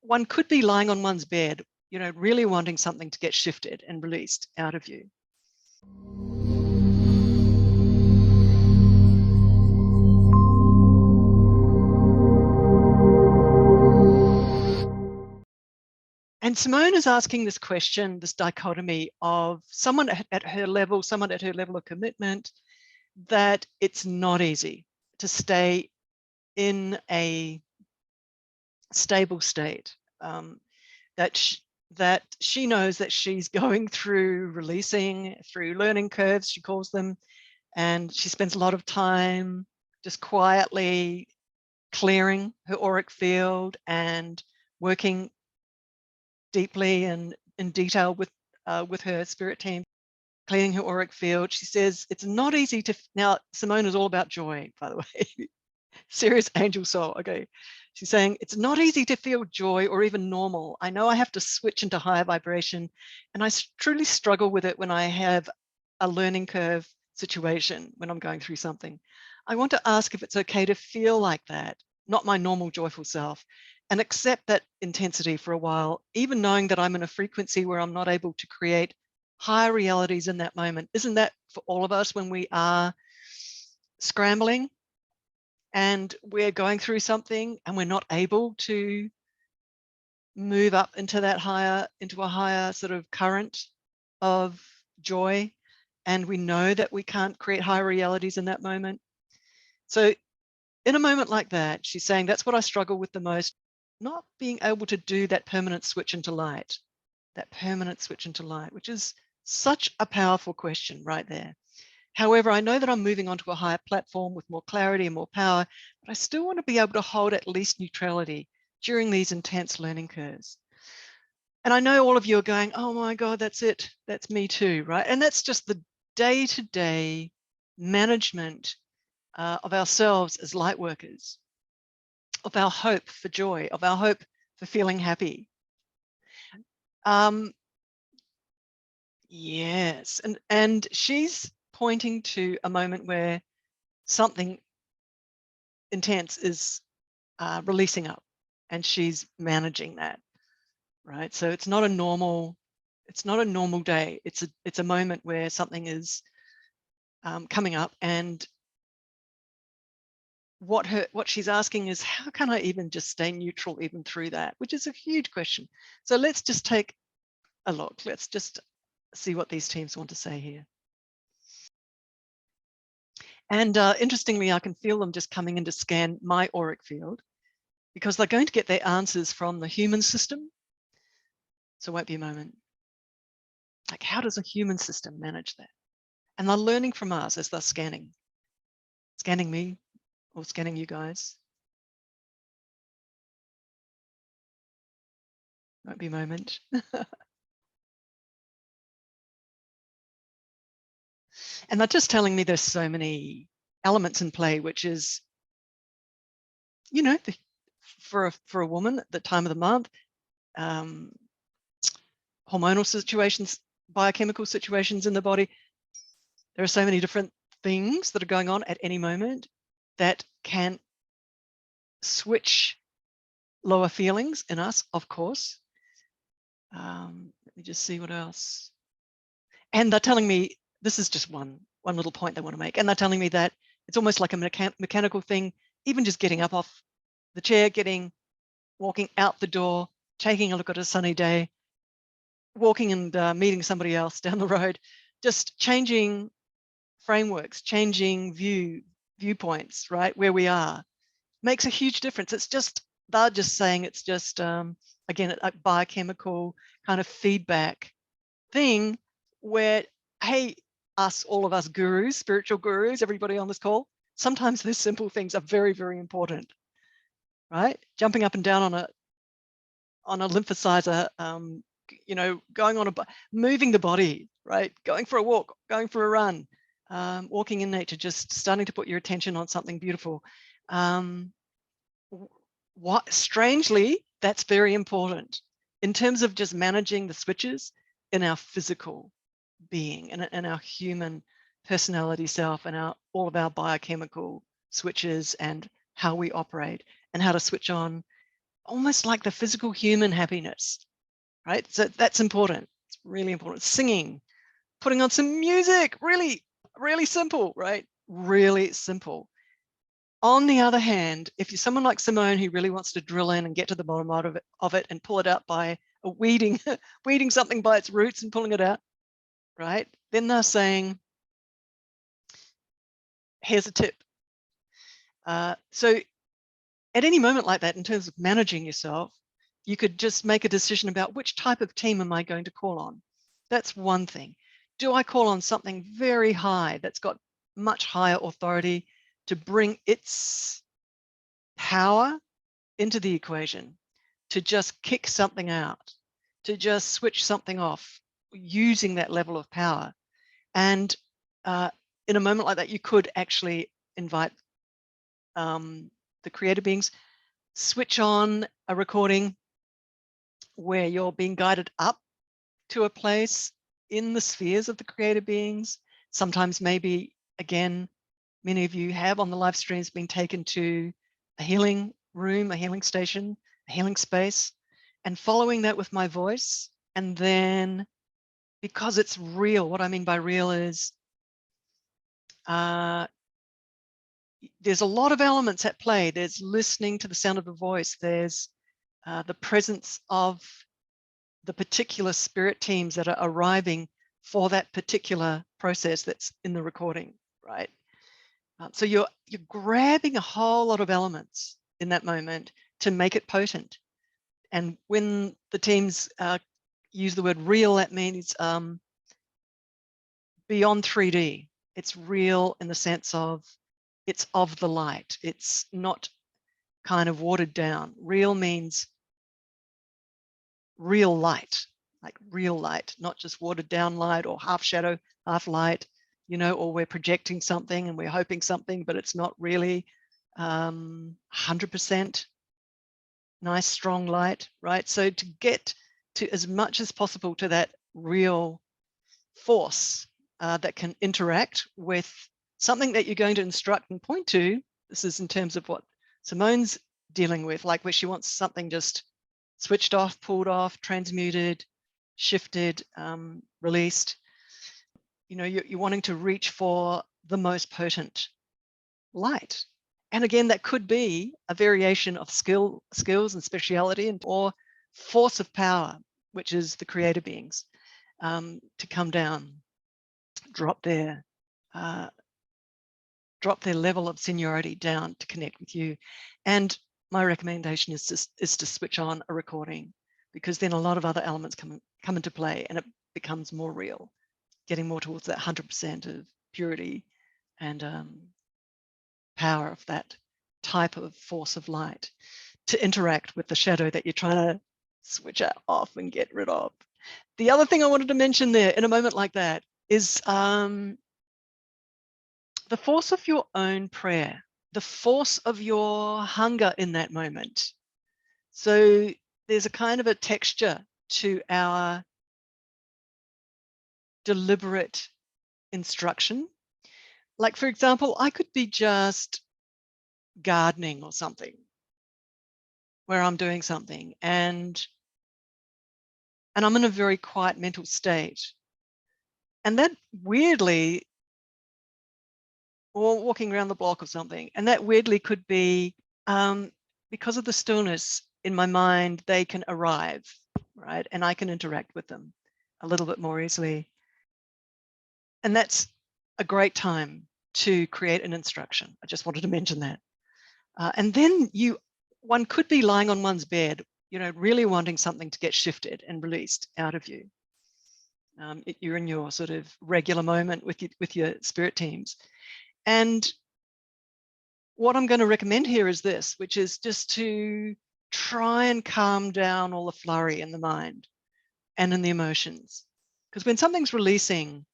one could be lying on one's bed, you know, really wanting something to get shifted and released out of you. And Simone is asking this question, this dichotomy of someone at her level of commitment, that it's not easy to stay in a stable state, that she knows that she's going through releasing, through learning curves, she calls them, and she spends a lot of time just quietly clearing her auric field and working deeply and in detail with her spirit team, cleaning her auric field. She says it's not easy to, now Simone is all about joy, by the way, serious angel soul, okay. She's saying it's not easy to feel joy or even normal. I know I have to switch into higher vibration, and I truly struggle with it when I have a learning curve situation, when I'm going through something. I want to ask if it's okay to feel like that, not my normal joyful self, and accept that intensity for a while, even knowing that I'm in a frequency where I'm not able to create higher realities in that moment. Isn't that for all of us when we are scrambling and we're going through something and we're not able to move up into that higher, into a higher sort of current of joy, and we know that we can't create higher realities in that moment? So in a moment like that, she's saying that's what I struggle with the most, not being able to do that permanent switch into light, which is such a powerful question right there. However, I know that I'm moving onto a higher platform with more clarity and more power, but I still want to be able to hold at least neutrality during these intense learning curves. And I know all of you are going, oh my God, that's it. That's me too, right? And that's just the day-to-day management of ourselves as light workers, of our hope for joy, of our hope for feeling happy. Yes, and she's pointing to a moment where something intense is releasing up, and she's managing that, right? So it's not a normal day. It's a moment where something is coming up, and what she's asking is, how can I even just stay neutral even through that, which is a huge question. So let's just take a look. Let's just see what these teams want to say here. And interestingly, I can feel them just coming in to scan my auric field, because they're going to get their answers from the human system. So it won't be a moment. Like, how does a human system manage that? And they're learning from us as they're scanning me or scanning you guys. Won't be a moment. And they're just telling me there's so many elements in play, which is, you know, for a woman at the time of the month, hormonal situations, biochemical situations in the body. There are so many different things that are going on at any moment that can switch lower feelings in us, of course. Let me just see what else. And they're telling me, this is just one little point they want to make, and they're telling me that it's almost like a mechanical thing, even just getting up off the chair, walking out the door, taking a look at a sunny day, walking and meeting somebody else down the road, just changing frameworks, changing viewpoints, right, where we are, makes a huge difference. It's just, they're just saying it's just, again, a biochemical kind of feedback thing where, hey, all of us gurus, spiritual gurus, everybody on this call, sometimes those simple things are very, very important, right? Jumping up and down on a lymphocyzer, you know, moving the body, right? Going for a walk, going for a run, walking in nature, just starting to put your attention on something beautiful. Strangely, that's very important in terms of just managing the switches in our physical being and our human personality self, and all of our biochemical switches and how we operate and how to switch on almost like the physical human happiness, right? So that's important. It's really important. Singing, putting on some music, really, really simple, right? Really simple. On the other hand, if you're someone like Simone who really wants to drill in and get to the bottom of it and pull it out by weeding, weeding something by its roots and pulling it out, right? Then they're saying, here's a tip. So at any moment like that, in terms of managing yourself, you could just make a decision about which type of team am I going to call on. That's one thing. Do I call on something very high that's got much higher authority to bring its power into the equation, to just kick something out, to just switch something off using that level of power? And in a moment like that, you could actually invite the creator beings, switch on a recording where you're being guided up to a place in the spheres of the creator beings. Sometimes maybe, again, many of you have on the live streams been taken to a healing room, a healing station, a healing space, and following that with my voice. And then, because it's real, what I mean by real is there's a lot of elements at play. There's listening to the sound of the voice. There's the presence of the particular spirit teams that are arriving for that particular process that's in the recording, right? So you're grabbing a whole lot of elements in that moment to make it potent. And when the teams use the word real, that means beyond 3D. It's real in the sense of it's of the light. It's not kind of watered down. Real means real light, like real light, not just watered down light or half shadow, half light, you know, or we're projecting something and we're hoping something, but it's not really 100% nice, strong light, right? So to get to as much as possible to that real force that can interact with something that you're going to instruct and point to. This is in terms of what Simone's dealing with, like where she wants something just switched off, pulled off, transmuted, shifted, released. You know, you're wanting to reach for the most potent light. And again, that could be a variation of skills and speciality, or force of power, which is the creator beings, to come down, drop their level of seniority down to connect with you. And my recommendation is to switch on a recording, because then a lot of other elements come into play and it becomes more real, getting more towards that 100% of purity and power of that type of force of light to interact with the shadow that you're trying to switch off and get rid of. The other thing I wanted to mention there in a moment like that is the force of your own prayer, the force of your hunger in that moment. So there's a kind of a texture to our deliberate instruction. Like, for example, I could be just gardening or something where I'm doing something and I'm in a very quiet mental state. And that weirdly, or walking around the block or something, and that weirdly could be because of the stillness in my mind, they can arrive, right? And I can interact with them a little bit more easily. And that's a great time to create an instruction. I just wanted to mention that. And then one could be lying on one's bed, you know, really wanting something to get shifted and released out of you. You're in your sort of regular moment with your spirit teams. And what I'm going to recommend here is this, which is just to try and calm down all the flurry in the mind and in the emotions. Because when something's releasing,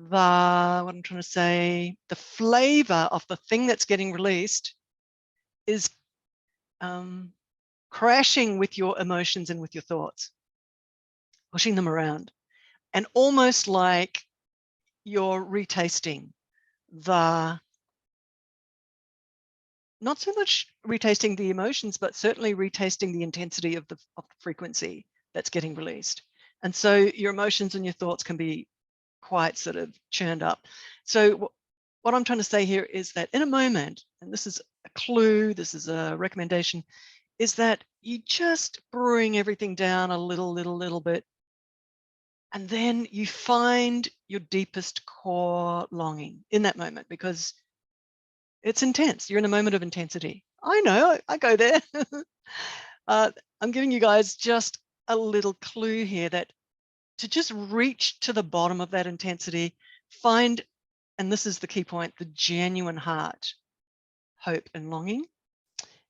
what I'm trying to say, the flavor of the thing that's getting released is crashing with your emotions and with your thoughts, pushing them around, and almost like you're retasting the not so much retasting the emotions, but certainly retasting the intensity of the frequency that's getting released. And so your emotions and your thoughts can be quite sort of churned up. So what I'm trying to say here is that in a moment, and this is a clue, this is a recommendation, is that you just bring everything down a little bit, and then you find your deepest core longing in that moment, because it's intense. You're in a moment of intensity. I know, I go there. I'm giving you guys just a little clue here that to just reach to the bottom of that intensity, find, and this is the key point, the genuine heart, hope and longing.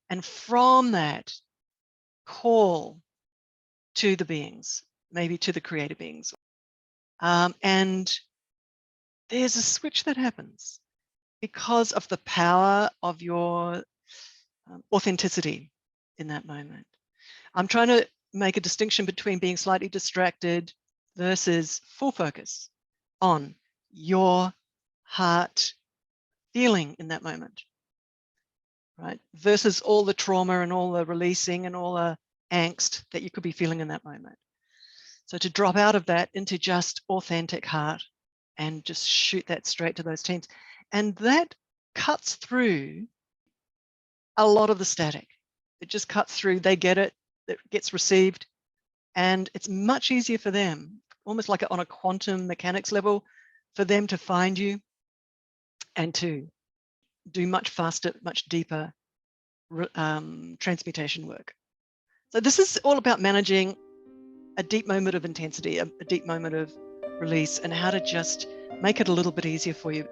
And from that, call to the beings, maybe to the creator beings. And there's a switch that happens because of the power of your authenticity in that moment. I'm trying to make a distinction between being slightly distracted versus full focus on your heart feeling in that moment, right? Versus all the trauma and all the releasing and all the angst that you could be feeling in that moment. So to drop out of that into just authentic heart and just shoot that straight to those teams. And that cuts through a lot of the static. It just cuts through, they get it, it gets received, and it's much easier for them, almost like on a quantum mechanics level, for them to find you and to do much faster, much deeper transmutation work. So this is all about managing a deep moment of intensity, a deep moment of release, and how to just make it a little bit easier for you